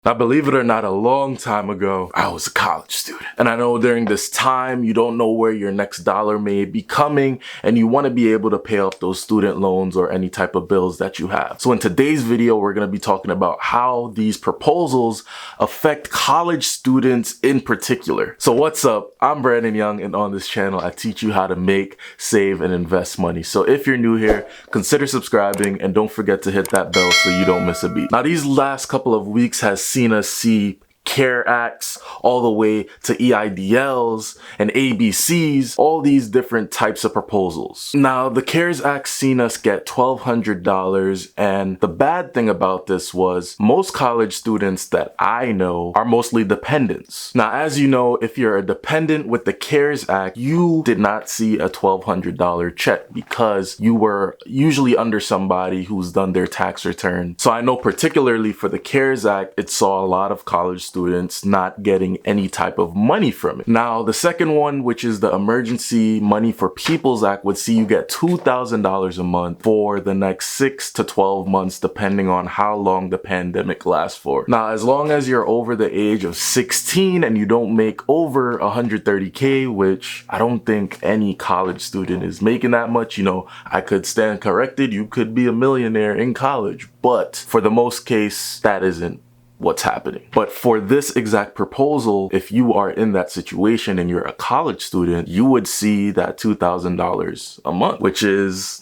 Now, believe it or not, a long time ago, I was a college student. And I know during this time, you don't know where your next dollar may be coming, and you want to be able to pay off those student loans or any type of bills that you have. So in today's video, we're going to be talking about how these proposals affect college students in particular. So what's up? I'm Brandon Young, and on this channel, I teach you how to make, save, and invest money. So if you're new here, consider subscribing, and don't forget to hit that bell so you don't miss a beat. Now, these last couple of weeks has seen us see CARE Acts all the way to EIDLs and ABCs, all these different types of proposals. Now, the CARES Act seen us get $1,200, and the bad thing about this was most college students that I know are mostly dependents. Now, as you know, if you're a dependent with the CARES Act, you did not see a $1,200 check because you were usually under somebody who's done their tax return. So I know particularly for the CARES Act, it saw a lot of college students not getting any type of money from it. Now, the second one, which is the Emergency Money for People's Act, would see you get $2,000 a month for the next 6 to 12 months, depending on how long the pandemic lasts for. Now, as long as you're over the age of 16 and you don't make over 130K, which I don't think any college student is making that much. You know, I could stand corrected. You could be a millionaire in college, but for the most case, that isn't what's happening. But for this exact proposal, if you are in that situation and you're a college student, you would see that $2,000 a month, which is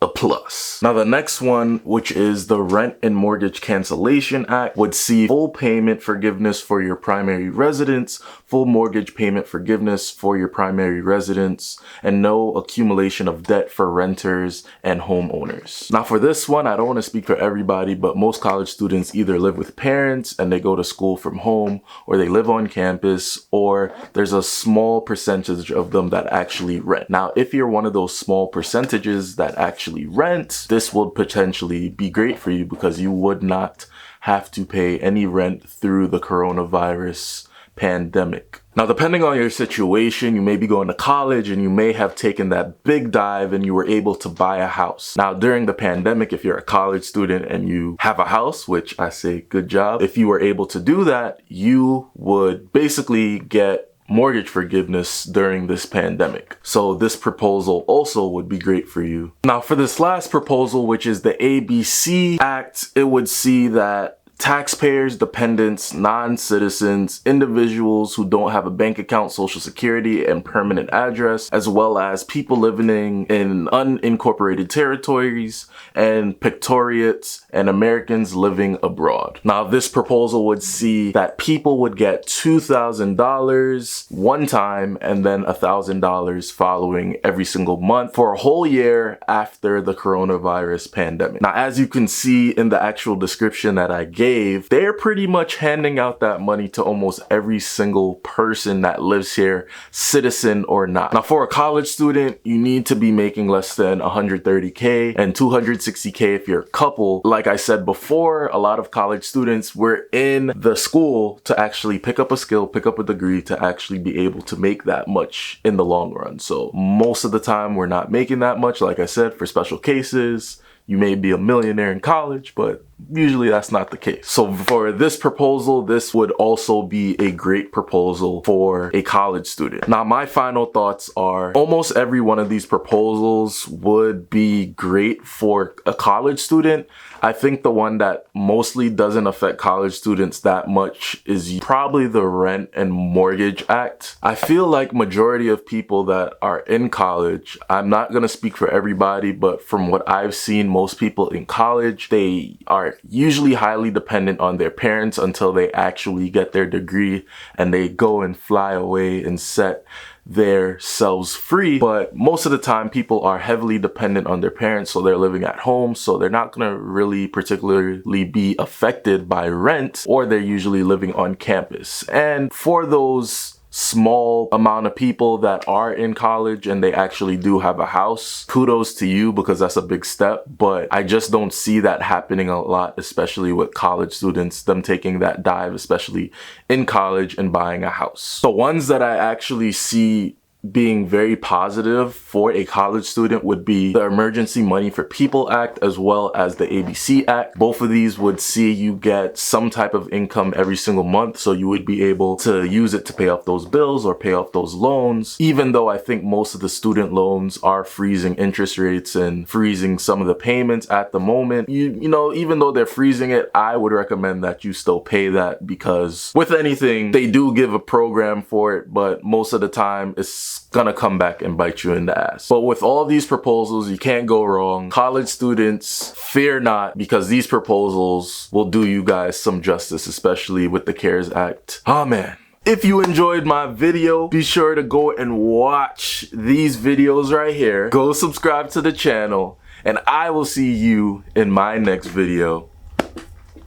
a plus. Now, the next one, which is the Rent and Mortgage Cancellation Act, would see full payment forgiveness for your primary residence, full mortgage payment forgiveness for your primary residence, and no accumulation of debt for renters and homeowners. Now, for this one, I don't want to speak for everybody, but most college students either live with parents and they go to school from home, or they live on campus, or there's a small percentage of them that actually rent. Now, if you're one of those small percentages that actually rent, this would potentially be great for you because you would not have to pay any rent through the coronavirus pandemic. Now, depending on your situation, you may be going to college and you may have taken that big dive and you were able to buy a house. Now, during the pandemic, if you're a college student and you have a house, which I say good job, if you were able to do that, you would basically get mortgage forgiveness during this pandemic. So this proposal also would be great for you. Now, for this last proposal, which is the ABC Act, it would see that taxpayers, dependents, non-citizens, individuals who don't have a bank account, social security, and permanent address, as well as people living in unincorporated territories and pictoriates and Americans living abroad. Now, this proposal would see that people would get $2,000 one time and then $1,000 following every single month for a whole year after the coronavirus pandemic. Now, as you can see in the actual description that I gave, they're pretty much handing out that money to almost every single person that lives here, citizen or not. Now, for a college student, you need to be making less than 130K and 260K if you're a couple. Like I said before, a lot of college students were in the school to actually pick up a skill, pick up a degree to actually be able to make that much in the long run. So most of the time, we're not making that much. Like I said, for special cases, you may be a millionaire in college, but usually that's not the case. So for this proposal, this would also be a great proposal for a college student. Now, my final thoughts are almost every one of these proposals would be great for a college student. I think the one that mostly doesn't affect college students that much is probably the Rent and Mortgage Act. I feel like majority of people that are in college, I'm not going to speak for everybody, but from what I've seen, most people in college, they are usually highly dependent on their parents until they actually get their degree and they go and fly away and set their selves free. But most of the time, people are heavily dependent on their parents, so they're living at home, so they're not going to really particularly be affected by rent, or they're usually living on campus. And for those small amount of people that are in college and they actually do have a house, kudos to you, because that's a big step. But I just don't see that happening a lot, especially with college students, them taking that dive, especially in college, and buying a house. The ones that I actually see being very positive for a college student would be the Emergency Money for People Act as well as the ABC Act. Both of these would see you get some type of income every single month, so you would be able to use it to pay off those bills or pay off those loans. Even though I think most of the student loans are freezing interest rates and freezing some of the payments at the moment, you know, even though they're freezing it, I would recommend that you still pay that, because with anything, they do give a program for it, but most of the time it's gonna come back and bite you in the ass. But with all these proposals, you can't go wrong. College students, fear not, because these proposals will do you guys some justice, especially with the CARES Act. Oh man. If you enjoyed my video, be sure to go and watch these videos right here. Go subscribe to the channel, and I will see you in my next video.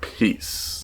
Peace.